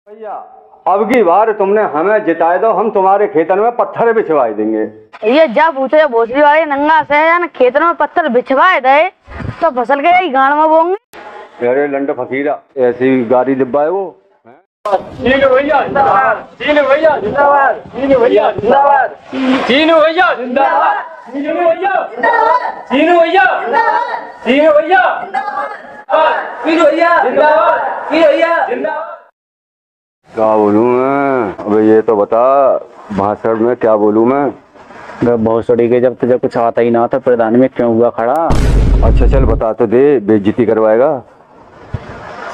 भैया अब की बार तुमने हमें जिताए दो, हम तुम्हारे खेतन में पत्थर बिछवाई देंगे। ये जब पूछे भोसड़ी वाले नंगा से खेतन में पत्थर बिछवाए दे तो फसल के ही गाड़ में बोंगे। अरे लंड फकीरा, ऐसी गाड़ी डिब्बा है वो। चीनू भैया जिंदाबाद, चीनू भैया जिंदाबाद, चीनू भैया जिंदाबाद, चीनू भैया जिंदाबाद, चीनू भैया जिंदाबाद, चीनू भैया जिंदाबाद, चीनू भैया जिंदाबाद, चीनू भैया जिंदाबाद, चीनू भैया जिंदाबाद। क्या बोलूं मैं? अबे ये तो बता, भाषण में क्या बोलूं मैं? भोसड़ी के जब तुझे कुछ आता ही ना था, प्रधान में क्यों हुआ खड़ा? अच्छा चल बता तो दे, बेइज्जती करवाएगा।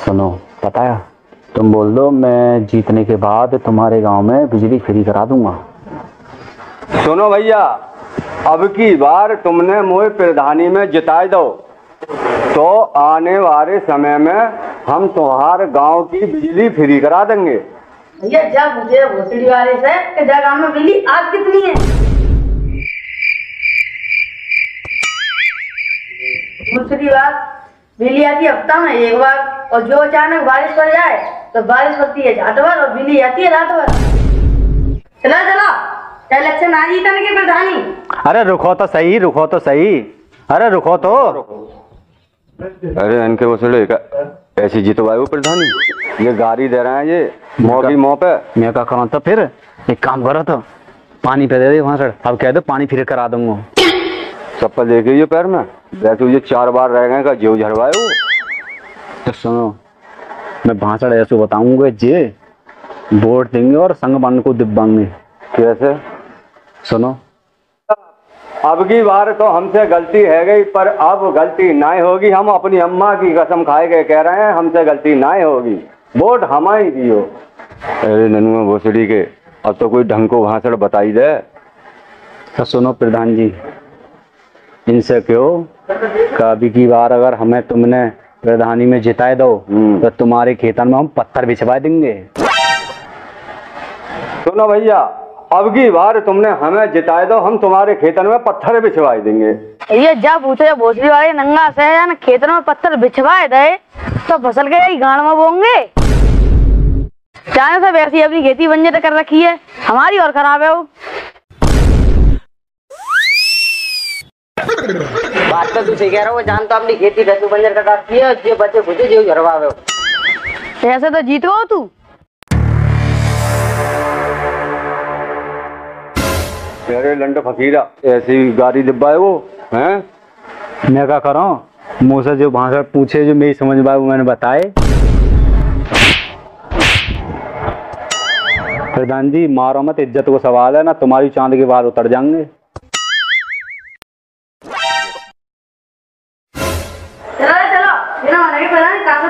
सुनो, पता है, तुम बोल दो मैं जीतने के बाद तुम्हारे गांव में बिजली फ्री करा दूंगा। सुनो भैया, अब की बार तुमने मुझे प्रधानी में जिताए दो तो आने वाले समय में हम तुम्हारे गांव की बिजली फ्री करा देंगे। भैया जब पूछे भोसड़ी वाले से कि जा गाँव में बिजली आज कितनी है, दूसरी बात बिजली आती है हफ्ता में एक बार, और जो अचानक बारिश पड़ जाए तो बारिश पड़ती है रात भर और बिजली आती है रात भर। चला चला इलेक्शन आ जीतने के प्रधानी। अरे रुको तो सही, रुको तो सही, अरे रुको तो। अरे इनके वसूले ऐसी जितवाए वो प्रधानी, ये गाड़ी दे रहे हैं ये मौकी मौ पे। मैं क्या करूँ? तो फिर एक काम करो, तो पानी पे दे दे वहाँ से, अब कह दो पानी फ्री करा दूंगा। चप्पल देखे ये पैर में, वैसे ये 4 बार रह गए का जीव झड़वाए वो। तो सुनो, मैं भाषण ऐसे बताऊंगा, जे वोट देंगे और संग बन को दिब्बांगे। कैसे? सुनो, अब की बार तो हमसे गलती है गई, पर अब गलती नहीं होगी। हम अपनी अम्मा की कसम खाए गए कह रहे हैं, हमसे गलती नहीं होगी, वोट हमारी दियो। अरे ननुआ भोसड़ी के, अब तो कोई ढंग को भाषण बताई दे। तो सुनो प्रधान जी, इनसे क्यों कभी की बार अगर हमें तुमने प्रधानी में जिताए दो तो तुम्हारे खेतन में हम पत्थर बिछवा देंगे। सुनो भैया, अब की बार तुमने हमें जिताए दो, हम तुम्हारे खेतन में पत्थर बिछवाई देंगे। ये जब पूछे भोसड़ी वाले नंगा से खेतन में पत्थर बिछवाए दे तो फसल के ही गाड़ में बोंगे। चाहे से वैसी अपनी खेती बंजर कर रखी है, हमारी और खराब है वो। बात तो तू सही कह रहा हो, जान तो अपनी खेती वैसे बंजर कर रखी है, जो बच्चे बुझे जो झड़वावे हो। ऐसे तो जीत गो तू। अरे लंड फकीरा, ऐसी गाड़ी डिब्बा है वो हैं? मैं क्या करूँ? मुँह से जो भाषण पूछे, जो मेरी समझ में आए वो मैंने बताए। प्रधान जी मारो मत, इज्जत को सवाल है ना, तुम्हारी चांद के बाहर उतर जाएंगे।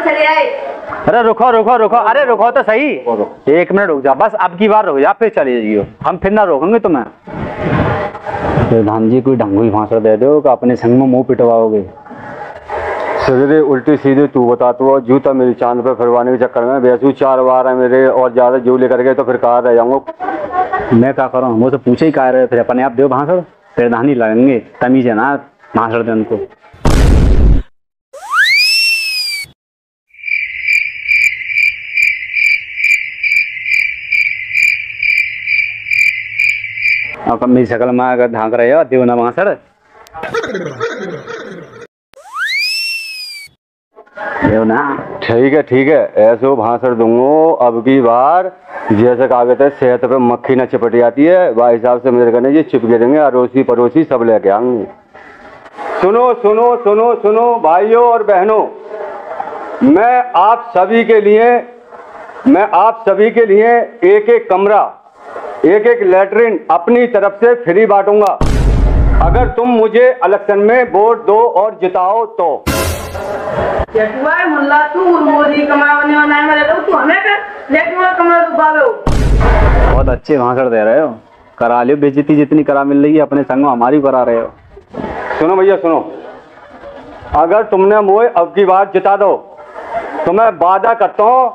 चले आए। अरे रुको रुको रुको, अरे रुको तो सही, 1 मिनट रुक जा बस, अब की बार रुक जा, फिर चले जाइयो, हम फिर ना रोकेंगे तुम्हें। प्रधान जी कोई ढंगू ही भाषण दे दो कि अपने संग में मुंह पिटवाओगे। सवेरे उल्टी सीधे तू बता, तो जूता मेरी चांद पे फिरवाने के चक्कर में वैसे 4 बार है मेरे, और ज्यादा जू लेकर गए तो फिर कहाँ रह जाऊंगा। मैं क्या करूँ? वो तो पूछे ही कह रहे, फिर अपने आप दो भाषण, प्रधानी लगेंगे, तमीज है ना भाषण दे उनको। अब मेरी शकल में अगर ढांक रहे हो देव ना भाषण। देव ना, ठीक है, ऐसे भाषण दूंगा। अब की बार जैसे कहा गया था, सेहत पे मक्खी न चिपट जाती है, वह हिसाब से मेरे कहने ये चिपके देंगे, अड़ोसी पड़ोसी सब लेके आएंगे। सुनो सुनो सुनो सुनो भाइयों और बहनों, मैं आप सभी के लिए एक एक कमरा, एक एक लैट्रिन अपनी तरफ से फ्री बांटूंगा, अगर तुम मुझे इलेक्शन में वोट दो और जिताओ तो। मुल्ला तू मोदी कमाने वाला है, मेरे तू हमें पे लेकिन वाला कमरा तू बावे हो। बहुत अच्छे भाषण दे रहे हो, करा लियो बेइज्जती, जितनी करा मिल रही है अपने संग में हमारी करा रहे हो। सुनो भैया सुनो, अगर तुमने मुझे अब की बार जिता दो तो मैं वादा करता हूँ,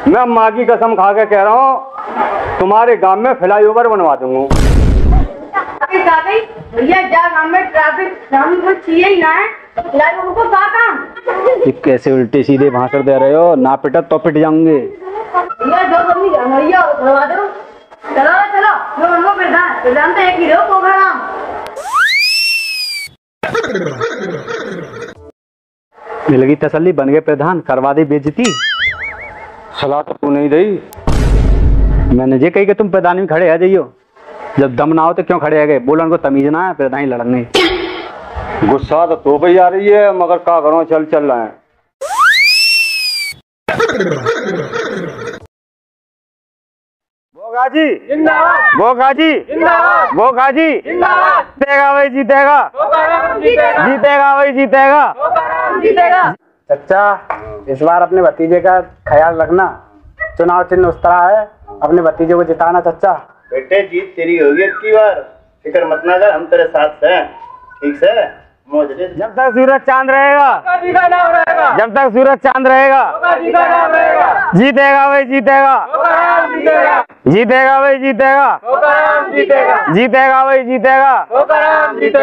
मैं माँ की कसम खा के कह रहा हूँ, तुम्हारे गांव में फ्लाईओवर बनवा दूंगा। भैया जा गांव में ट्रैफिक चाहिए ही ना है, फ्लाईओवर को क्या काम? कैसे उल्टे सीधे भाषण दे रहे हो? ना पिटत तो पिट जाएंगे। भैया जो भैया करवा दो। चलो चलो जो मनमो प्रधान तो एक ही रहो पोखराम। मिल गई तसल्ली, बन गए प्रधान, करवा दे बेइज्जती। सलाह तो तू नहीं दी। मैंने ये कही कि तुम प्रधान में खड़े आ जाइयो, जब दम ना हो तो क्यों खड़े आ गए? बोलो उनको तमीज ना है, प्रधान ही लड़ने। गुस्सा तो पे आ रही है, मगर का करो, चल चल रहे हैं। गाजी जिंदाबाद, वो गाजी जिंदाबाद, वो गाजी जिंदाबाद। जीतेगा वही जीतेगा, जीतेगा वही जीतेगा, जीतेगा। चचा, इस बार अपने भतीजे का ख्याल रखना, चुनाव चिन्ह उस तरह है, अपने भतीजे को जिताना। चचा बेटे, जीत तेरी होगी अब की बार, फिक्र मत ना कर, हम तेरे साथ हैं, ठीक से। जब तक सूरज चांद रहेगा, जब तक सूरज चांद रहेगा, जीतेगा वही जीतेगा, जीतेगा वही जीतेगा, जीतेगा वही जीतेगा।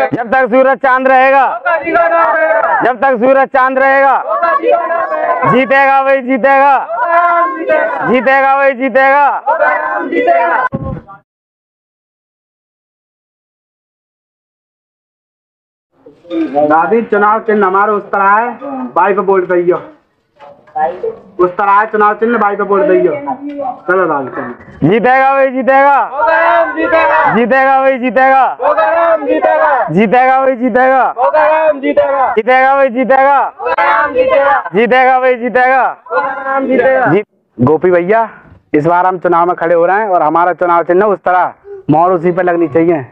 जब तक सूरज चांद रहेगा, जब तक सूरज चांद रहेगा, जीतेगा वही जीतेगा, जीतेगा वही जीतेगा। दादी, चुनाव चिन्ह हमारा उस तरह है, बाई पे वोट दइयो। उस तरह है चुनाव चिन्ह, बाई पे वोट दइयो। चलो दादी, चलो। जीतेगा वही जीतेगा, जीतेगा वही जीतेगा, जीतेगा वही जीतेगा, जीतेगा वही जीतेगा, जीतेगा वही जीतेगा। गोपी भैया, इस बार हम चुनाव में खड़े हो रहे हैं और हमारा चुनाव चिन्ह उस तरह मोहर उसी पे लगनी चाहिए।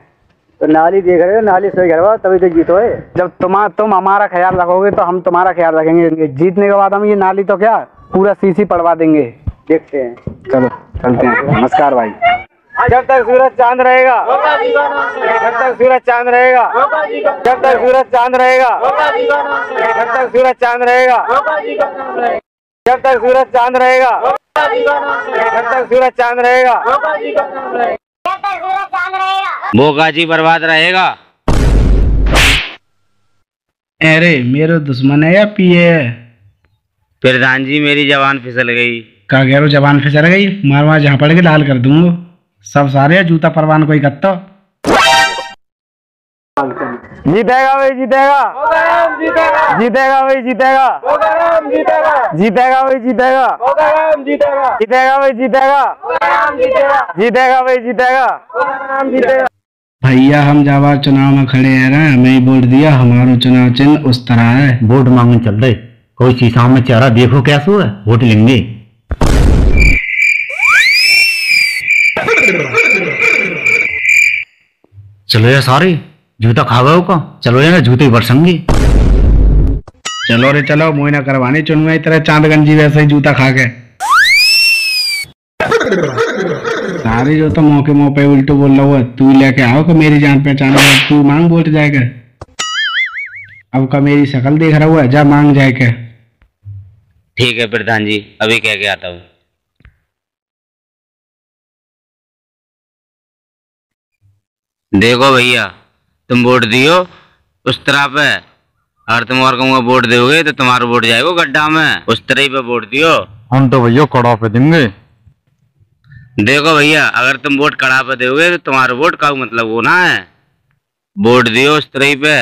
तो नाली देख रहे हो, नाली से घरवा तभी तो जीतो है। जब तुम हमारा ख्याल रखोगे तो हम तुम्हारा ख्याल रखेंगे। जीतने के बाद हम ये नाली तो क्या पूरा सीसी पड़वा देंगे। देखते हैं, चलो चलते हैं। नमस्कार भाई। जब तक सूरज चांद रहेगा, जब तक सूरज चांद रहेगा, जब तक सूरज चांद रहेगा, जब तक सूरज चांद रहेगा, जब तक सूरज चांद रहेगा, जब तक सूरज चांद रहेगा, वो गाजी बर्बाद रहेगा। अरे मेरे दुश्मन है या पिए है? प्रधान जी, मेरी जवान फिसल गई। का कह रहा जवान फिसल गई? मारवा जहाँ पड़ के लाल कर दूंगा सब सारे। जूता परवान कोई कत्तो। जीतेगा वही जीतेगा, जीतेगा वही जीतेगा, जीतेगा वही जीतेगा, जीतेगा वही जीतेगा, जीतेगा वही जीतेगा। भैया, हम जावा चुनाव में खड़े हैं ना, हमें ही वोट दिया। हमारा चुनाव चिन्ह उस तरह है। वोट मांगने चल रहे, कोई शीशा में चेहरा देखो कैसा है, वोट लेंगे। चलो यार सारे, जूता खा गए का, चलो यार जूते बरसेंगे। चलो रे चलो, मोइना करवानी चुनवा तरह चांदगंजी वैसे ही जूता खा के। सारे जो तो मौके मुँह पे उल्टो बोल रहा हुआ, तू लेके आओ कि मेरी जान पहचान है, तू मांग वोट जाएगा। अब का मेरी शक्ल देख रहा हुआ, जा मांग जाएगा। ठीक है प्रधान जी, अभी कह के आता हूँ। देखो भैया, तुम वोट दियो उस तरह पे, और तुम और कहूँगा वोट दोगे तो तुम्हारा वोट जाएगा गड्ढा में। उस तरह ही पे वोट दियो। हम तो भैया कड़ा पे देंगे। देखो भैया, अगर तुम वोट कड़ा पे दोगे तो तुम्हारा वोट का मतलब वो ना है। वोट दियो उस तरह ही पे।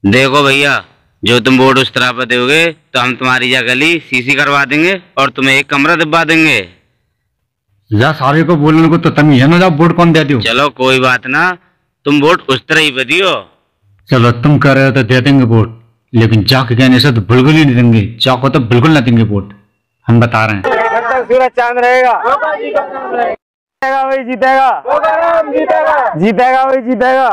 देखो भैया, जो तुम वोट उस तरह पे दोगे तो हम तुम्हारी जगह गली सीसी करवा देंगे और तुम्हें एक कमरा दिलवा देंगे। या सारे को बोलने को तो तमीज है ना, जब वोट कौन दे दो। चलो कोई बात ना, तुम वोट उस तरह ही पे दियो। चलो तुम कह रहे हो तो दे देंगे वोट, लेकिन जाके कहने से तो बिल्कुल ही नहीं देंगे। जाको तो बिल्कुल ना देंगे वोट, हम बता रहे हैं। जब तक सूरज चांद रहेगा, जीतेगा वही जीतेगा, जीतेगा वही जीतेगा।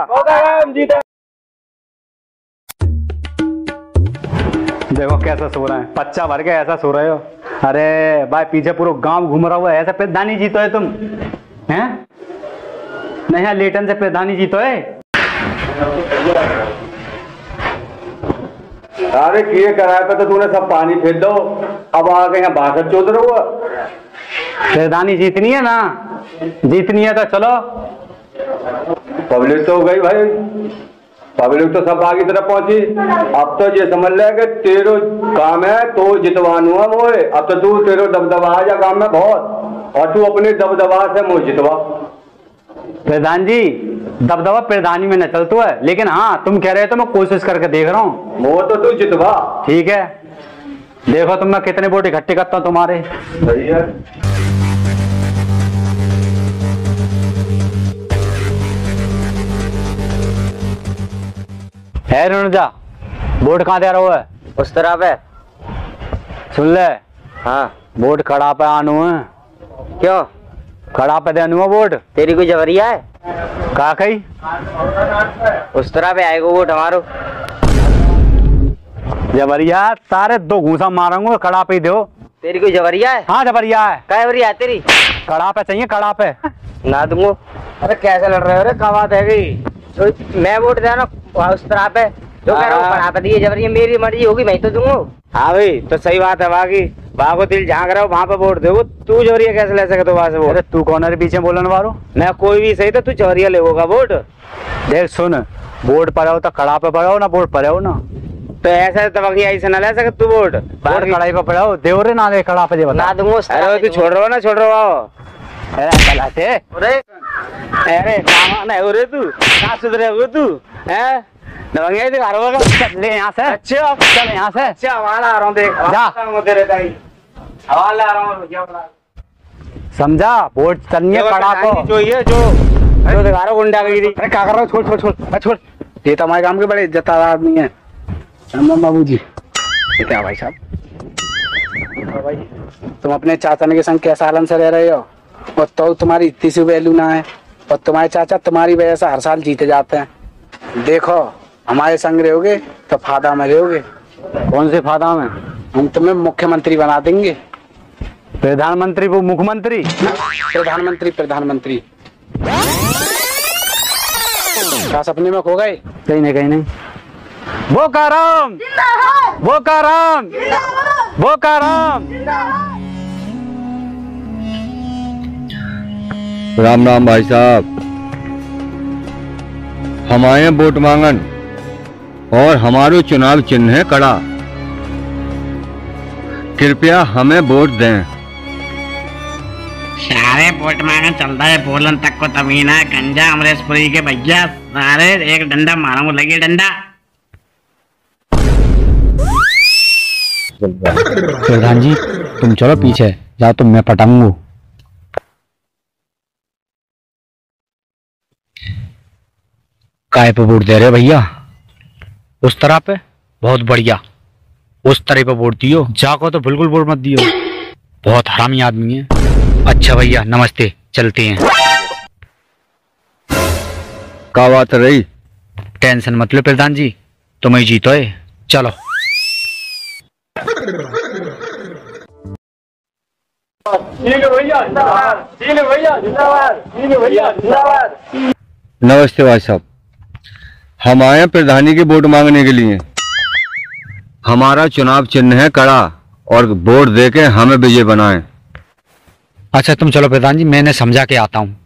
देखो कैसा सो रहे हैं, पच्चा भर के ऐसा सो रहे हो। अरे भाई, पीछे पूरा गांव घूम रहा हुआ है, ऐसा प्रधानी जीतो है तुम हैं? नहीं, लेटन से प्रधानी जीतो है। अरे किए कराए पे तो तूने सब पानी फेंक दो, अब आके यहाँ भाषण चोद रहा हुआ। प्रधानी जीतनी है ना, जीतनी है तो चलो। पब्लिक तो हो गई भाई, पब्लिक तो सब आगे तरफ पहुंची। अब तो ये समझ ले कि तेरो काम है तो जितवानू है वो। अब तो तू तेरो दबदबा आ जा काम में बहुत। और तू अपने दबदबा से मुझ जितवा। प्रधान जी दबदबा प्रधानी में न चलता है, लेकिन हाँ तुम कह रहे हो तो मैं कोशिश करके देख रहा हूँ। वो तो तू जितवा। ठीक है, देखो तुम मैं कितने वोट इकट्ठे करता हूँ तुम्हारे। सही है। है रुजा, वोट कहाँ दे रहा है? उस तरफ है। सुन ले, हाँ वोट खड़ा पे आनू है। क्यों? खड़ा पे देनू है वोट। तेरी कोई जबरिया है? का कही उस तरह पे आएगा वोट हमारो। जबरिया तारे 2 घूसा मारूंगा, खड़ा पे ही दो। तेरी कोई जबरिया है? हाँ जबरिया है। क्या जबरिया है तेरी? खड़ा पे चाहिए, खड़ा पे ना दूंगा। अरे कैसे लड़ रहे हो रे, क्या बात है गई? मैं वोट दे रहा हूँ उस तरह पे, जो कह रहा हूँ खड़ा पे दिए जबरिया, मेरी मर्जी होगी मैं तो दूंगा। हाँ भाई तो सही बात है, बाकी बागो दिल झांक रहा हो वहाँ पे वोट दो। तू जबरिया कैसे ले सकते वहाँ से वोट? अरे तू कौन है पीछे बोलने वालो? मैं कोई भी सही, तो तू जबरिया ले होगा वोट। देख सुन, वोट पर आओ तो खड़ा पे पड़ाओ ना, वोट पर आओ ना। तो ऐसा तबकी ऐसे ना ले सकते तू वोट। वोट कड़ाई पे पड़ाओ, देव रे ना दे खड़ा पे दे ना दूंगा। अरे तू छोड़ रहा हो ना, छोड़ रहा हो। अरे ना हो रे तू, ना सुधरे हो तू है दबंगे तो घर होगा। ले यहाँ से। अच्छा चल यहाँ से। अच्छा हवाला आ रहा हूँ, देख जा तेरे ताई हवाला आ रहा हूँ। समझा, वोट चलनी खड़ा को जो ये जो दिखारो गुंडागिरी। अरे क्या कर रहा हो? छोड़ छोड़ छोड़ छोड़, ये तो हमारे काम के बड़े इज्जतदार आदमी है। बाबू जी क्या भाई साहब, भाई तुम अपने चाचा के संग कैसा आलम से रह रहे हो, और तो तुम्हारी इतनी सी वैल्यू ना है, और तुम्हारे चाचा तुम्हारी वजह से हर साल जीते जाते हैं। देखो हमारे संग रहोगे तो फायदा में रहोगे। कौन से फायदा में? हम तुम्हें मुख्यमंत्री बना देंगे। प्रधानमंत्री वो मुख्यमंत्री? प्रधानमंत्री प्रधानमंत्री। क्या सपने में खो गए? कहीं नहीं कहीं नहीं। बोकाराम बोकाराम बोकाराम। राम राम भाई साहब, हम आए हैं वोट मांगन और हमारो चुनाव चिन्ह है कड़ा। कृपया हमें वोट दें। सारे वोट मांगन चलता है, बोलन तक को तमीना है। गंजा अमरेशपुरी के भैया सारे एक डंडा मारूंगा, लगे डंडा। प्रधान जी तुम चलो पीछे जाओ, तुम मैं पटाऊंगा। काय पे वोट दे रहे भैया? उस तरह पे? बहुत बढ़िया, उस तरह पे वोट दियो। जाको तो बिल्कुल वोट मत दियो, बहुत हरामी आदमी है। अच्छा भैया नमस्ते, चलते हैं। क्या बात रही? टेंशन मत लो प्रधान जी, तुम्हें जीतो है, चलो। नमस्ते भाई साहब, हम आए हैं प्रधानी की वोट मांगने के लिए। हमारा चुनाव चिन्ह है कड़ा और वोट देके हमें विजय बनाएं। अच्छा तुम चलो प्रधान जी, मैंने समझा के आता हूँ।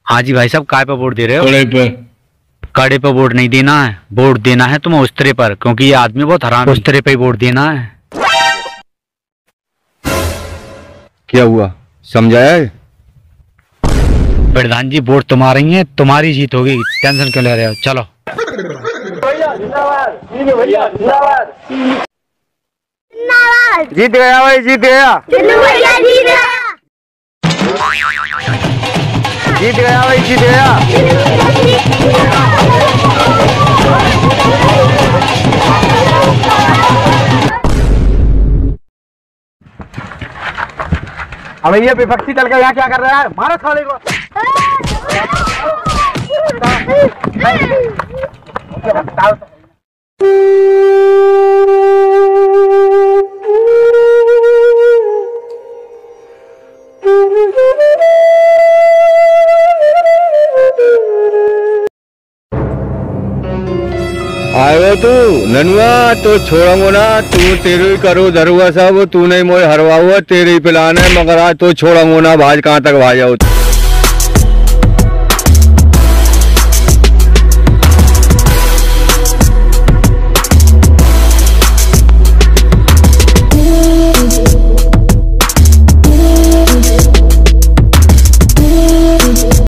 हाँ जी भाई साहब, काय पे वोट दे रहे हो? कड़े पे। कड़े पे वोट नहीं देना है, वोट देना है तुम्हें उस्तरे पर, क्योंकि ये आदमी बहुत हराम। उस्तरे पे ही वोट देना है। क्या हुआ, समझाया है? प्रधान जी वोट तुम्हारी है, तुम्हारी जीत होगी, टेंशन क्यों ले रहे हो? चलो। जीत गया भाई, जीत गया, जीत गया भाई, जीत गया। अब ये विपक्षी दल का यहाँ क्या कर रहा है? मारो साले को। आयो तू ननुआ तो छोड़ूंगा ना, तू तेरे ही करो धरुआ सब, तू नहीं मोए हरवा हुआ, तेरे ही प्लान है, मगर आज तो छोड़ूंगा ना, भाज कहाँ तक भाज जाओ।